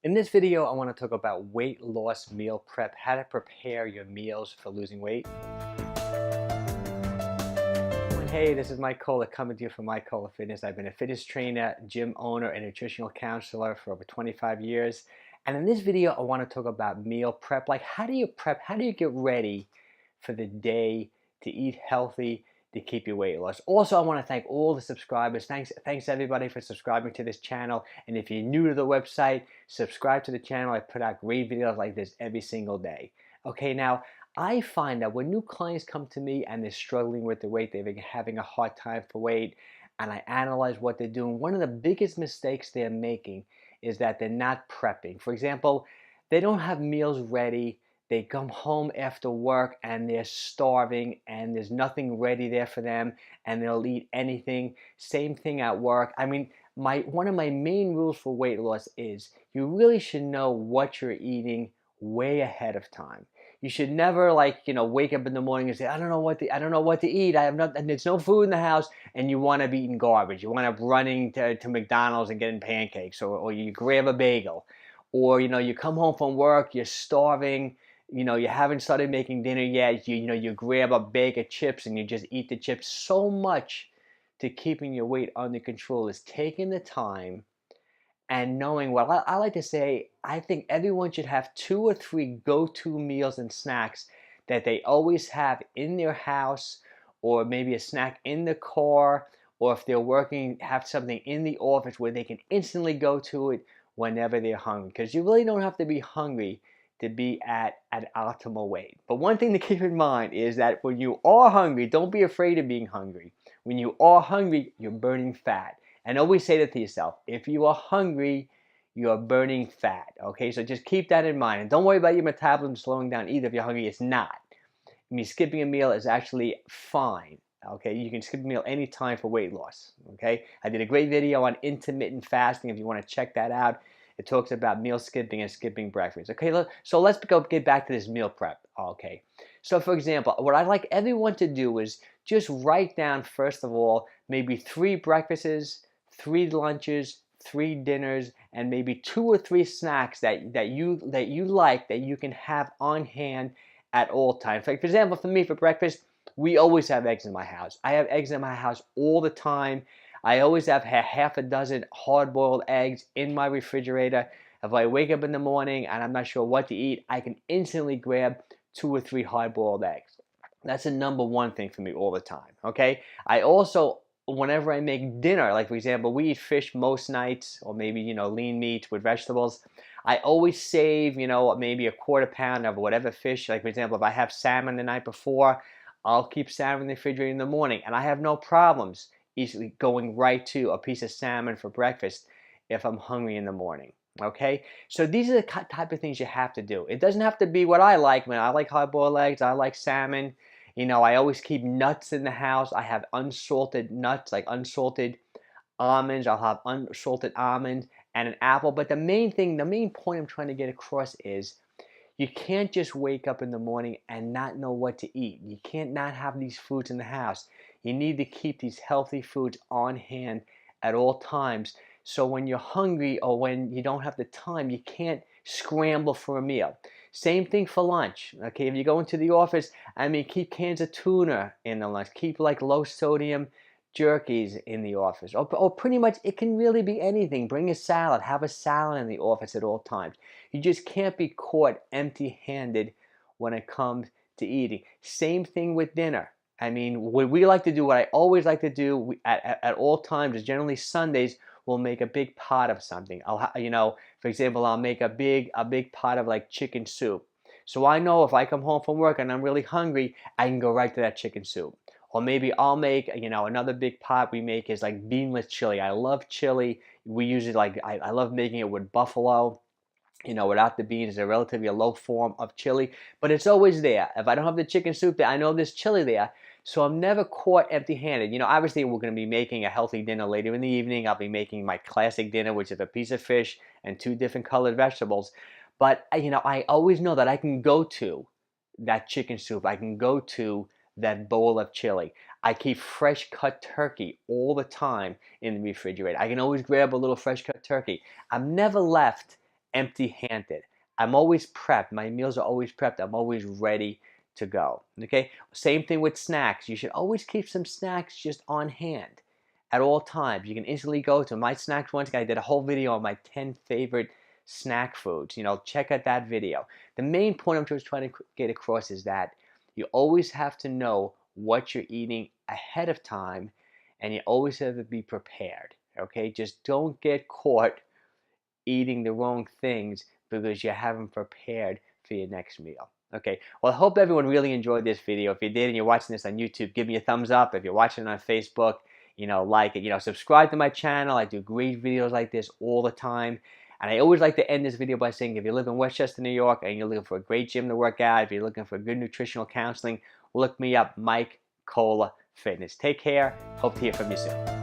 In this video, I want to talk about weight loss meal prep, how to prepare your meals for losing weight. Hey, this is Mike Kohler coming to you from Mike Kohler Fitness. I've been a fitness trainer, gym owner, and nutritional counselor for over 25 years. And in this video, I want to talk about meal prep. Like, how do you prep? How do you get ready for the day to eat healthy, to keep your weight loss? Also, I want to thank all the subscribers. Thanks everybody for subscribing to this channel. And if you're new to the website, subscribe to the channel. I put out great videos like this every single day. Okay, now I find that when new clients come to me and they're struggling with their weight, they're having a hard time for weight, and I analyze what they're doing, one of the biggest mistakes they're making is that they're not prepping. For example, they don't have meals ready. They come home after work and they're starving and there's nothing ready there for them, and they'll eat anything. Same thing at work. I mean, one of my main rules for weight loss is you really should know what you're eating way ahead of time. You should never, wake up in the morning and say, I don't know what to eat. I have nothing. There's no food in the house, and you want to be eating garbage. You want to be running to McDonald's and getting pancakes, or you grab a bagel, or you come home from work, you're starving. You haven't started making dinner yet. You grab a bag of chips and you just eat the chips. So much to keeping your weight under control is taking the time and knowing what I like to say. I think everyone should have 2 or 3 go-to meals and snacks that they always have in their house, or maybe a snack in the car, or if they're working, have something in the office where they can instantly go to it whenever they're hungry. Because you really don't have to be hungry to be at an optimal weight. But one thing to keep in mind is that when you are hungry, don't be afraid of being hungry. When you are hungry, you're burning fat. And always say that to yourself. If you are hungry, you are burning fat. Okay, so just keep that in mind. And don't worry about your metabolism slowing down either if you're hungry. It's not. I mean, skipping a meal is actually fine. Okay, you can skip a meal anytime for weight loss. Okay, I did a great video on intermittent fasting if you want to check that out. It talks about meal skipping and skipping breakfast. Okay, so let's get back to this meal prep. Okay, so for example, what I'd like everyone to do is just write down, first of all, maybe 3 breakfasts, 3 lunches, 3 dinners, and maybe 2 or 3 snacks that you like, that you can have on hand at all times. Like, for example, for me, for breakfast, we always have eggs in my house. I have eggs in my house all the time. I always have half a dozen hard-boiled eggs in my refrigerator. If I wake up in the morning and I'm not sure what to eat, I can instantly grab 2 or 3 hard-boiled eggs. That's the number one thing for me all the time. Okay, I also, whenever I make dinner, like for example, we eat fish most nights, or maybe lean meat with vegetables. I always save maybe a quarter pound of whatever fish. Like for example, if I have salmon the night before, I'll keep salmon in the refrigerator in the morning, and I have no problems easily going right to a piece of salmon for breakfast if I'm hungry in the morning. Okay, so these are the type of things you have to do. It doesn't have to be what I like. Man, I like hard-boiled eggs. I like salmon. I always keep nuts in the house. I have unsalted nuts, like unsalted almonds. I'll have unsalted almonds and an apple. But the main point I'm trying to get across is you can't just wake up in the morning and not know what to eat. You can't not have these foods in the house. You need to keep these healthy foods on hand at all times. So when you're hungry or when you don't have the time, you can't scramble for a meal. Same thing for lunch. Okay, if you go into the office, I mean, keep cans of tuna in the lunch. Keep like low sodium jerkies in the office. Or pretty much, it can really be anything. Bring a salad. Have a salad in the office at all times. You just can't be caught empty-handed when it comes to eating. Same thing with dinner. I mean, what I always like to do at all times is generally Sundays, we'll make a big pot of something. For example, I'll make a big pot of like chicken soup. So I know if I come home from work and I'm really hungry, I can go right to that chicken soup. Or maybe I'll make, another big pot we make is like beanless chili. I love chili. We use it I love making it with buffalo. Without the beans, it's a relatively low form of chili, but it's always there. If I don't have the chicken soup there, I know there's chili there, so I'm never caught empty-handed. Obviously, we're going to be making a healthy dinner later in the evening. I'll be making my classic dinner, which is a piece of fish and 2 different colored vegetables. But, I always know that I can go to that chicken soup. I can go to that bowl of chili. I keep fresh cut turkey all the time in the refrigerator. I can always grab a little fresh cut turkey. I'm never left empty-handed. I'm always prepped. My meals are always prepped. I'm always ready to go. Okay? Same thing with snacks. You should always keep some snacks just on hand at all times. You can instantly go to my snacks once. I did a whole video on my 10 favorite snack foods. Check out that video. The main point I'm just trying to get across is that you always have to know what you're eating ahead of time, and you always have to be prepared. Okay? Just don't get caught eating the wrong things because you haven't prepared for your next meal. Okay, well, I hope everyone really enjoyed this video. If you did and you're watching this on YouTube, give me a thumbs up. If you're watching it on Facebook, like it. Subscribe to my channel. I do great videos like this all the time. And I always like to end this video by saying, if you live in Westchester, New York, and you're looking for a great gym to work out, if you're looking for good nutritional counseling, look me up, Mike Cola Fitness. Take care. Hope to hear from you soon.